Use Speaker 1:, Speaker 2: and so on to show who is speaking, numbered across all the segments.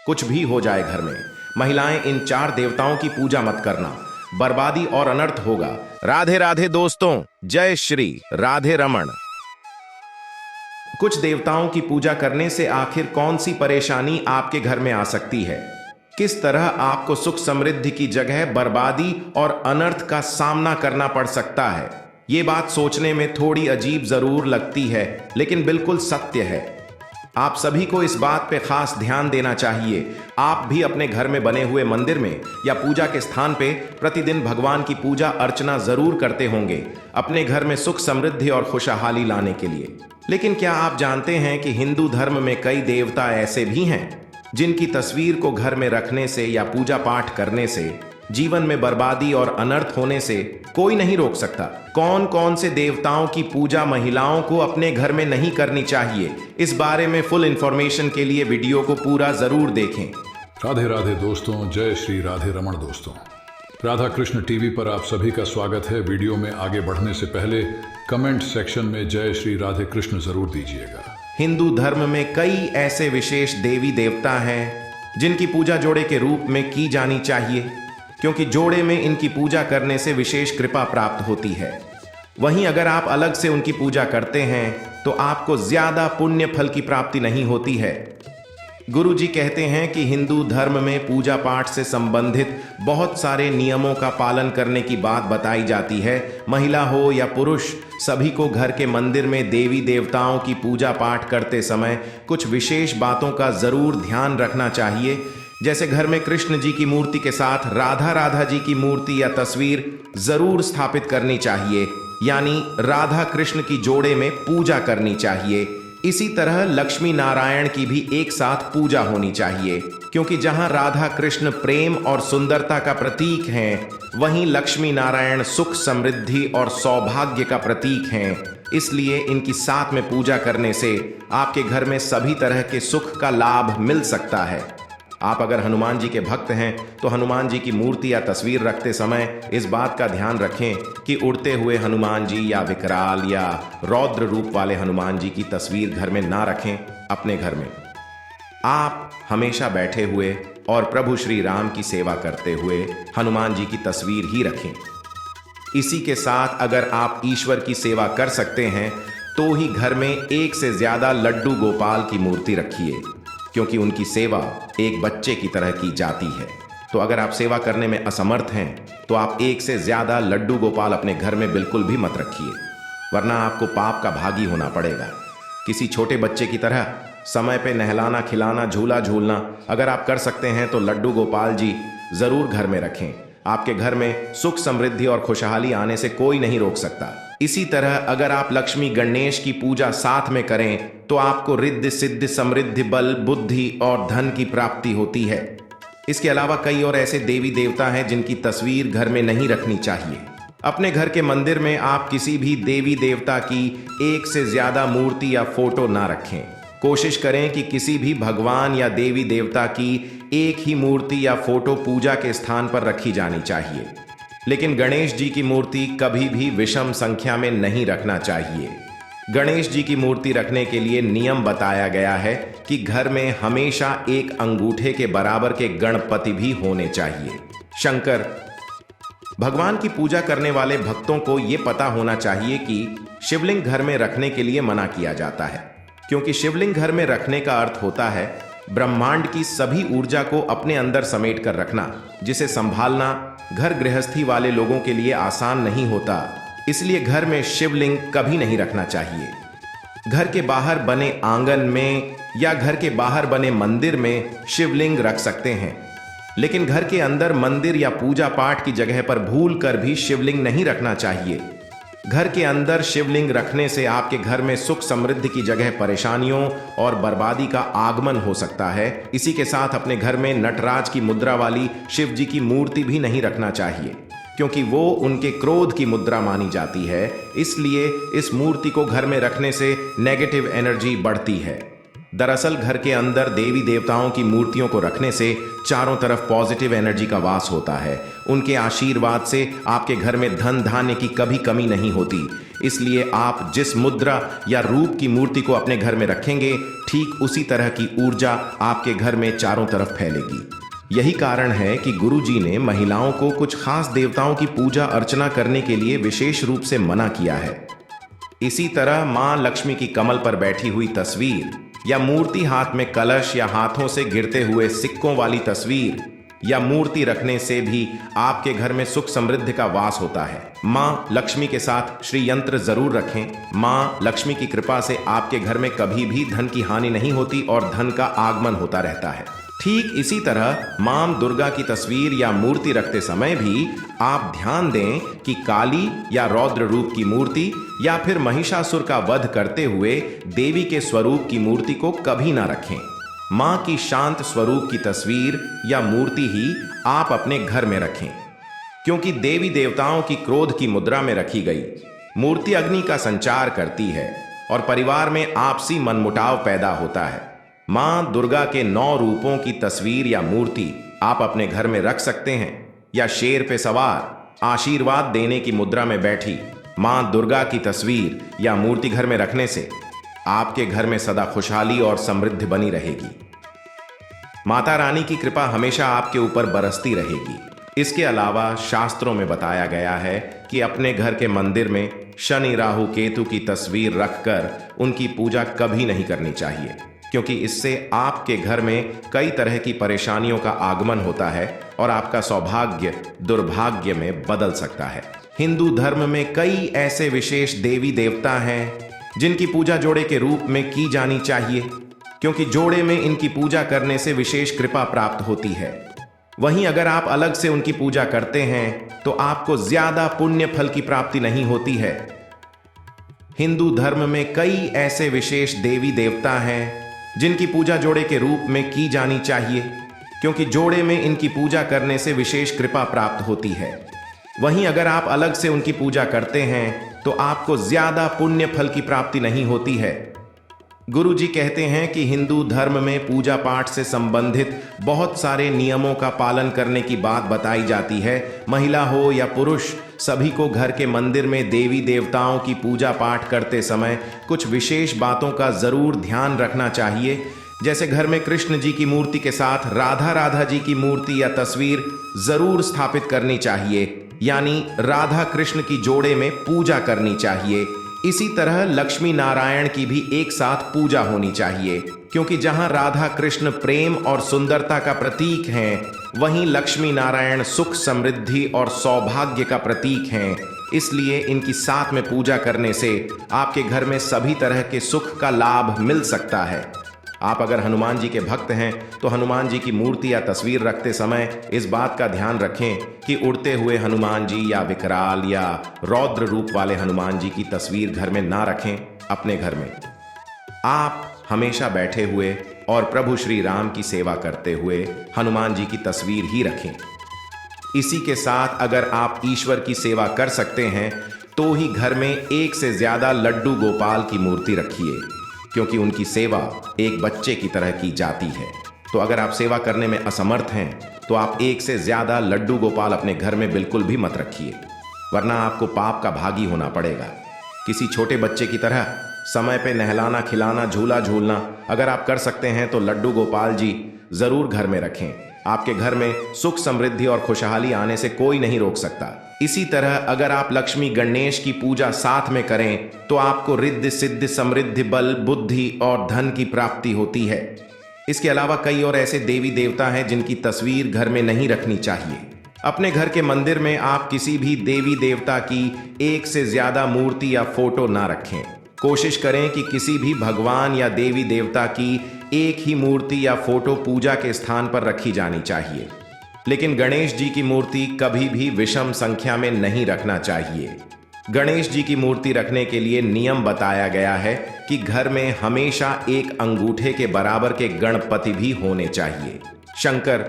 Speaker 1: कुछ भी हो जाए घर में, महिलाएं इन 4 देवताओं की पूजा मत करना, बर्बादी और अनर्थ होगा। राधे राधे दोस्तों, जय श्री राधे रमण। कुछ देवताओं की पूजा करने से आखिर कौन सी परेशानी आपके घर में आ सकती है? किस तरह आपको सुख समृद्धि की जगह बर्बादी और अनर्थ का सामना करना पड़ सकता है? ये बात सोचने में थोड़ी अजीब जरूर लगती है, लेकिन बिल्कुल सत्य है। आप सभी को इस बात पे खास ध्यान देना चाहिए। आप भी अपने घर में बने हुए मंदिर में या पूजा के स्थान पे प्रतिदिन भगवान की पूजा अर्चना जरूर करते होंगे, अपने घर में सुख समृद्धि और खुशहाली लाने के लिए। लेकिन क्या आप जानते हैं कि हिंदू धर्म में कई देवता ऐसे भी हैं जिनकी तस्वीर को घर में रखने से या पूजा पाठ करने से जीवन में बर्बादी और अनर्थ होने से कोई नहीं रोक सकता? कौन कौन से देवताओं की पूजा महिलाओं को अपने घर में नहीं करनी चाहिए, इस बारे में फुल इंफॉर्मेशन के लिए वीडियो को पूरा जरूर देखें।
Speaker 2: राधे राधे दोस्तों, जय श्री राधे रमण दोस्तों। राधा कृष्ण टीवी पर आप सभी का स्वागत है। वीडियो में आगे बढ़ने से पहले कमेंट सेक्शन में जय श्री राधे कृष्ण जरूर दीजिएगा।
Speaker 1: हिंदू धर्म में कई ऐसे विशेष देवी देवता हैं जिनकी पूजा जोड़े के रूप में की जानी चाहिए, क्योंकि जोड़े में इनकी पूजा करने से विशेष कृपा प्राप्त होती है। वहीं अगर आप अलग से उनकी पूजा करते हैं तो आपको ज्यादा पुण्य फल की प्राप्ति नहीं होती है। गुरु जी कहते हैं कि हिंदू धर्म में पूजा पाठ से संबंधित बहुत सारे नियमों का पालन करने की बात बताई जाती है। महिला हो या पुरुष, सभी को घर के मंदिर में देवी देवताओं की पूजा पाठ करते समय कुछ विशेष बातों का जरूर ध्यान रखना चाहिए। जैसे घर में कृष्ण जी की मूर्ति के साथ राधा जी की मूर्ति या तस्वीर जरूर स्थापित करनी चाहिए, यानी राधा कृष्ण की जोड़े में पूजा करनी चाहिए। इसी तरह लक्ष्मी नारायण की भी एक साथ पूजा होनी चाहिए, क्योंकि जहां राधा कृष्ण प्रेम और सुंदरता का प्रतीक हैं, वहीं लक्ष्मी नारायण सुख समृद्धि और सौभाग्य का प्रतीक हैं। इसलिए इनकी साथ में पूजा करने से आपके घर में सभी तरह के सुख का लाभ मिल सकता है। आप अगर हनुमान जी के भक्त हैं तो हनुमान जी की मूर्ति या तस्वीर रखते समय इस बात का ध्यान रखें कि उड़ते हुए हनुमान जी या विकराल या रौद्र रूप वाले हनुमान जी की तस्वीर घर में ना रखें। अपने घर में आप हमेशा बैठे हुए और प्रभु श्री राम की सेवा करते हुए हनुमान जी की तस्वीर ही रखें। इसी के साथ अगर आप ईश्वर की सेवा कर सकते हैं तो ही घर में एक से ज्यादा लड्डू गोपाल की मूर्ति रखिए, क्योंकि उनकी सेवा एक बच्चे की तरह की जाती है। तो अगर आप सेवा करने में असमर्थ हैं तो आप एक से ज्यादा लड्डू गोपाल अपने घर में बिल्कुल भी मत रखिए, वरना आपको पाप का भागी होना पड़ेगा। किसी छोटे बच्चे की तरह समय पे नहलाना खिलाना झूला झूलना अगर आप कर सकते हैं तो लड्डू गोपाल जी जरूर घर में रखें। आपके घर में सुख समृद्धि और खुशहाली आने से कोई नहीं रोक सकता। इसी तरह अगर आप लक्ष्मी गणेश की पूजा साथ में करें तो आपको रिद्धि सिद्धि समृद्धि बल बुद्धि और धन की प्राप्ति होती है। इसके अलावा कई और ऐसे देवी देवता हैं जिनकी तस्वीर घर में नहीं रखनी चाहिए। अपने घर के मंदिर में आप किसी भी देवी देवता की एक से ज्यादा मूर्ति या फोटो ना रखें। कोशिश करें कि किसी भी भगवान या देवी देवता की एक ही मूर्ति या फोटो पूजा के स्थान पर रखी जानी चाहिए, लेकिन गणेश जी की मूर्ति कभी भी विषम संख्या में नहीं रखना चाहिए। गणेश जी की मूर्ति रखने के लिए नियम बताया गया है कि घर में हमेशा एक अंगूठे के बराबर के गणपति भी होने चाहिए। शंकर भगवान की पूजा करने वाले भक्तों को यह पता होना चाहिए कि शिवलिंग घर में रखने के लिए मना किया जाता है, क्योंकि शिवलिंग घर में रखने का अर्थ होता है ब्रह्मांड की सभी ऊर्जा को अपने अंदर समेट कर रखना, जिसे संभालना घर गृहस्थी वाले लोगों के लिए आसान नहीं होता। इसलिए घर में शिवलिंग कभी नहीं रखना चाहिए। घर के बाहर बने आंगन में या घर के बाहर बने मंदिर में शिवलिंग रख सकते हैं, लेकिन घर के अंदर मंदिर या पूजा पाठ की जगह पर भूल कर भी शिवलिंग नहीं रखना चाहिए। घर के अंदर शिवलिंग रखने से आपके घर में सुख समृद्धि की जगह परेशानियों और बर्बादी का आगमन हो सकता है। इसी के साथ अपने घर में नटराज की मुद्रा वाली शिव जी की मूर्ति भी नहीं रखना चाहिए, क्योंकि वो उनके क्रोध की मुद्रा मानी जाती है। इसलिए इस मूर्ति को घर में रखने से नेगेटिव एनर्जी बढ़ती है। दरअसल घर के अंदर देवी देवताओं की मूर्तियों को रखने से चारों तरफ पॉजिटिव एनर्जी का वास होता है। उनके आशीर्वाद से आपके घर में धन धान्य की कभी कमी नहीं होती। इसलिए आप जिस मुद्रा या रूप की मूर्ति को अपने घर में रखेंगे, ठीक उसी तरह की ऊर्जा आपके घर में चारों तरफ फैलेगी। यही कारण है कि गुरुजी ने महिलाओं को कुछ खास देवताओं की पूजा अर्चना करने के लिए विशेष रूप से मना किया है। इसी तरह मां लक्ष्मी की कमल पर बैठी हुई तस्वीर या मूर्ति, हाथ में कलश या हाथों से गिरते हुए सिक्कों वाली तस्वीर या मूर्ति रखने से भी आपके घर में सुख समृद्धि का वास होता है। मां लक्ष्मी के साथ श्री यंत्र जरूर रखें। मां लक्ष्मी की कृपा से आपके घर में कभी भी धन की हानि नहीं होती और धन का आगमन होता रहता है। ठीक इसी तरह मां दुर्गा की तस्वीर या मूर्ति रखते समय भी आप ध्यान दें कि काली या रौद्र रूप की मूर्ति या फिर महिषासुर का वध करते हुए देवी के स्वरूप की मूर्ति को कभी ना रखें। मां की शांत स्वरूप की तस्वीर या मूर्ति ही आप अपने घर में रखें, क्योंकि देवी देवताओं की क्रोध की मुद्रा में रखी गई मूर्ति अग्नि का संचार करती है और परिवार में आपसी मनमुटाव पैदा होता है। मां दुर्गा के 9 रूपों की तस्वीर या मूर्ति आप अपने घर में रख सकते हैं, या शेर पे सवार आशीर्वाद देने की मुद्रा में बैठी मां दुर्गा की तस्वीर या मूर्ति घर में रखने से आपके घर में सदा खुशहाली और समृद्धि बनी रहेगी। माता रानी की कृपा हमेशा आपके ऊपर बरसती रहेगी। इसके अलावा शास्त्रों में बताया गया है कि अपने घर के मंदिर में शनि राहु केतु की तस्वीर रखकर उनकी पूजा कभी नहीं करनी चाहिए, क्योंकि इससे आपके घर में कई तरह की परेशानियों का आगमन होता है और आपका सौभाग्य दुर्भाग्य में बदल सकता है। हिंदू धर्म में कई ऐसे विशेष देवी देवता हैं जिनकी पूजा जोड़े के रूप में की जानी चाहिए, क्योंकि जोड़े में इनकी पूजा करने से विशेष कृपा प्राप्त होती है। वहीं अगर आप अलग से उनकी पूजा करते हैं तो आपको ज्यादा पुण्य फल की प्राप्ति नहीं होती है। हिंदू धर्म में कई ऐसे विशेष देवी देवता हैं जिनकी पूजा जोड़े के रूप में की जानी चाहिए, क्योंकि जोड़े में इनकी पूजा करने से विशेष कृपा प्राप्त होती है। वहीं अगर आप अलग से उनकी पूजा करते हैं तो आपको ज्यादा पुण्य फल की प्राप्ति नहीं होती है। गुरु जी कहते हैं कि हिंदू धर्म में पूजा पाठ से संबंधित बहुत सारे नियमों का पालन करने की बात बताई जाती है। महिला हो या पुरुष, सभी को घर के मंदिर में देवी देवताओं की पूजा पाठ करते समय कुछ विशेष बातों का जरूर ध्यान रखना चाहिए। जैसे घर में कृष्ण जी की मूर्ति के साथ राधा जी की मूर्ति या तस्वीर जरूर स्थापित करनी चाहिए, यानी राधा कृष्ण की जोड़े में पूजा करनी चाहिए। इसी तरह लक्ष्मी नारायण की भी एक साथ पूजा होनी चाहिए, क्योंकि जहां राधा कृष्ण प्रेम और सुंदरता का प्रतीक हैं, वहीं लक्ष्मी नारायण सुख समृद्धि और सौभाग्य का प्रतीक हैं। इसलिए इनकी साथ में पूजा करने से आपके घर में सभी तरह के सुख का लाभ मिल सकता है। आप अगर हनुमान जी के भक्त हैं तो हनुमान जी की मूर्ति या तस्वीर रखते समय इस बात का ध्यान रखें कि उड़ते हुए हनुमान जी या विकराल या रौद्र रूप वाले हनुमान जी की तस्वीर घर में ना रखें। अपने घर में आप हमेशा बैठे हुए और प्रभु श्री राम की सेवा करते हुए हनुमान जी की तस्वीर ही रखें। इसी के साथ अगर आप ईश्वर की सेवा कर सकते हैं तो ही घर में एक से ज्यादा लड्डू गोपाल की मूर्ति रखिए, क्योंकि उनकी सेवा एक बच्चे की तरह की जाती है। तो अगर आप सेवा करने में असमर्थ हैं तो आप एक से ज्यादा लड्डू गोपाल अपने घर में बिल्कुल भी मत रखिए, वरना आपको पाप का भागी होना पड़ेगा। किसी छोटे बच्चे की तरह समय पे नहलाना खिलाना झूला झूलना अगर आप कर सकते हैं तो लड्डू गोपाल जी जरूर घर में रखें। आपके घर में सुख समृद्धि और खुशहाली आने से कोई नहीं रोक सकता। इसी तरह अगर आप लक्ष्मी गणेश की पूजा साथ में करें तो आपको रिद्धि सिद्धि समृद्धि बल बुद्धि और धन की प्राप्ति होती है। इसके अलावा कई और ऐसे देवी देवता हैं जिनकी तस्वीर घर में नहीं रखनी चाहिए। अपने घर के मंदिर में आप किसी भी देवी देवता की एक से ज्यादा मूर्ति या फोटो ना रखें। कोशिश करें कि किसी भी भगवान या देवी देवता की एक ही मूर्ति या फोटो पूजा के स्थान पर रखी जानी चाहिए, लेकिन गणेश जी की मूर्ति कभी भी विषम संख्या में नहीं रखना चाहिए। गणेश जी की मूर्ति रखने के लिए नियम बताया गया है कि घर में हमेशा एक अंगूठे के बराबर के गणपति भी होने चाहिए। शंकर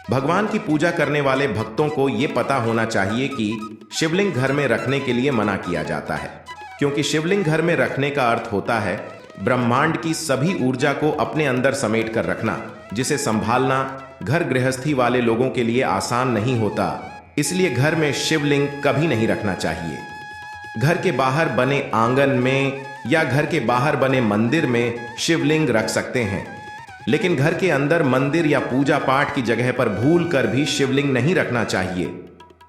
Speaker 1: भगवान की पूजा करने वाले भक्तों को यह पता होना चाहिए कि शिवलिंग घर में रखने के लिए मना किया जाता है, क्योंकि शिवलिंग घर में रखने का अर्थ होता है ब्रह्मांड की सभी ऊर्जा को अपने अंदर समेट कर रखना, जिसे संभालना घर गृहस्थी वाले लोगों के लिए आसान नहीं होता। इसलिए घर में शिवलिंग कभी नहीं रखना चाहिए। घर के बाहर बने आंगन में या घर के बाहर बने मंदिर में शिवलिंग रख सकते हैं, लेकिन घर के अंदर मंदिर या पूजा पाठ की जगह पर भूल कर भी शिवलिंग नहीं रखना चाहिए।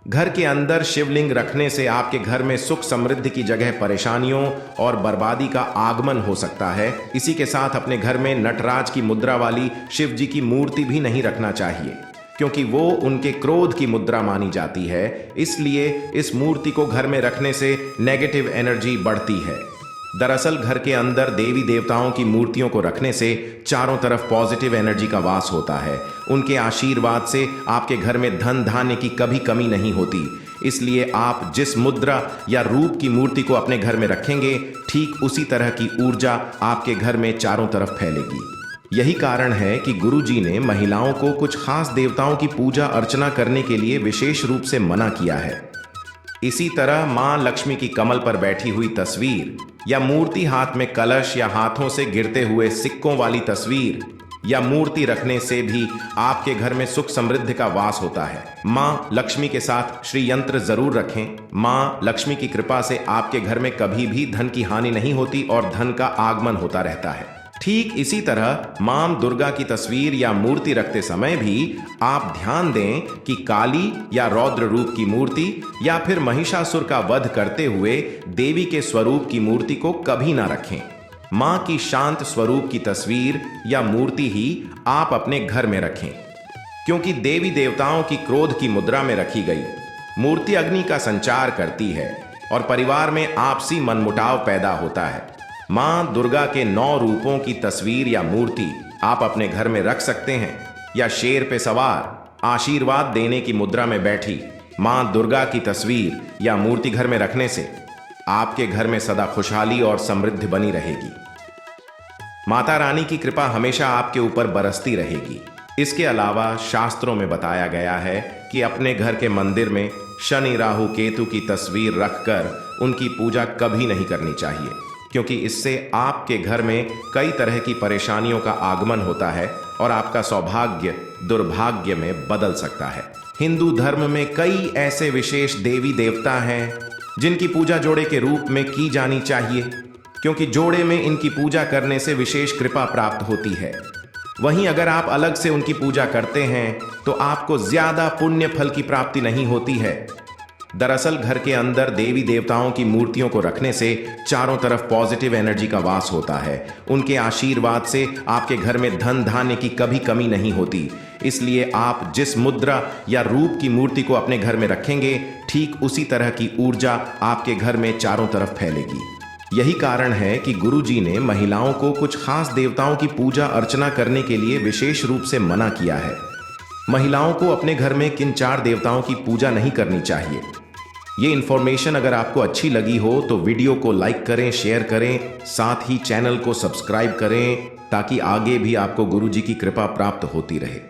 Speaker 1: घर के अंदर शिवलिंग रखने से आपके घर में सुख समृद्धि की जगह परेशानियों और बर्बादी का आगमन हो सकता है। इसी के साथ अपने घर में नटराज की मुद्रा वाली शिव जी की मूर्ति भी नहीं रखना चाहिए, क्योंकि वो उनके क्रोध की मुद्रा मानी जाती है। इसलिए इस मूर्ति को घर में रखने से नेगेटिव एनर्जी बढ़ती है। दरअसल घर के अंदर देवी देवताओं की मूर्तियों को रखने से चारों तरफ पॉजिटिव एनर्जी का वास होता है। उनके आशीर्वाद से आपके घर में धन धान्य की कभी कमी नहीं होती। इसलिए आप जिस मुद्रा या रूप की मूर्ति को अपने घर में रखेंगे, ठीक उसी तरह की ऊर्जा आपके घर में चारों तरफ फैलेगी। यही कारण है कि गुरुजी ने महिलाओं को कुछ खास देवताओं की पूजा अर्चना करने के लिए विशेष रूप से मना किया है। इसी तरह मां लक्ष्मी की कमल पर बैठी हुई तस्वीर या मूर्ति, हाथ में कलश या हाथों से गिरते हुए सिक्कों वाली तस्वीर या मूर्ति रखने से भी आपके घर में सुख समृद्धि का वास होता है। मां लक्ष्मी के साथ श्री यंत्र जरूर रखें। मां लक्ष्मी की कृपा से आपके घर में कभी भी धन की हानि नहीं होती और धन का आगमन होता रहता है। ठीक इसी तरह मां दुर्गा की तस्वीर या मूर्ति रखते समय भी आप ध्यान दें कि काली या रौद्र रूप की मूर्ति या फिर महिषासुर का वध करते हुए देवी के स्वरूप की मूर्ति को कभी ना रखें। मां की शांत स्वरूप की तस्वीर या मूर्ति ही आप अपने घर में रखें, क्योंकि देवी देवताओं की क्रोध की मुद्रा में रखी गई मूर्ति अग्नि का संचार करती है और परिवार में आपसी मनमुटाव पैदा होता है। मां दुर्गा के 9 रूपों की तस्वीर या मूर्ति आप अपने घर में रख सकते हैं, या शेर पे सवार आशीर्वाद देने की मुद्रा में बैठी मां दुर्गा की तस्वीर या मूर्ति घर में रखने से आपके घर में सदा खुशहाली और समृद्धि बनी रहेगी। माता रानी की कृपा हमेशा आपके ऊपर बरसती रहेगी। इसके अलावा शास्त्रों में बताया गया है कि अपने घर के मंदिर में शनि राहु केतु की तस्वीर रखकर उनकी पूजा कभी नहीं करनी चाहिए, क्योंकि इससे आपके घर में कई तरह की परेशानियों का आगमन होता है और आपका सौभाग्य दुर्भाग्य में बदल सकता है। हिंदू धर्म में कई ऐसे विशेष देवी देवता हैं जिनकी पूजा जोड़े के रूप में की जानी चाहिए, क्योंकि जोड़े में इनकी पूजा करने से विशेष कृपा प्राप्त होती है। वहीं अगर आप अलग से उनकी पूजा करते हैं तो आपको ज्यादा पुण्य फल की प्राप्ति नहीं होती है। दरअसल घर के अंदर देवी देवताओं की मूर्तियों को रखने से चारों तरफ पॉजिटिव एनर्जी का वास होता है। उनके आशीर्वाद से आपके घर में धन धान्य की कभी कमी नहीं होती। इसलिए आप जिस मुद्रा या रूप की मूर्ति को अपने घर में रखेंगे, ठीक उसी तरह की ऊर्जा आपके घर में चारों तरफ फैलेगी। यही कारण है कि गुरुजी ने महिलाओं को कुछ खास देवताओं की पूजा अर्चना करने के लिए विशेष रूप से मना किया है। महिलाओं को अपने घर में किन 4 देवताओं की पूजा नहीं करनी चाहिए। ये इन्फॉर्मेशन अगर आपको अच्छी लगी हो तो वीडियो को लाइक करें, शेयर करें, साथ ही चैनल को सब्सक्राइब करें, ताकि आगे भी आपको गुरुजी की कृपा प्राप्त होती रहे।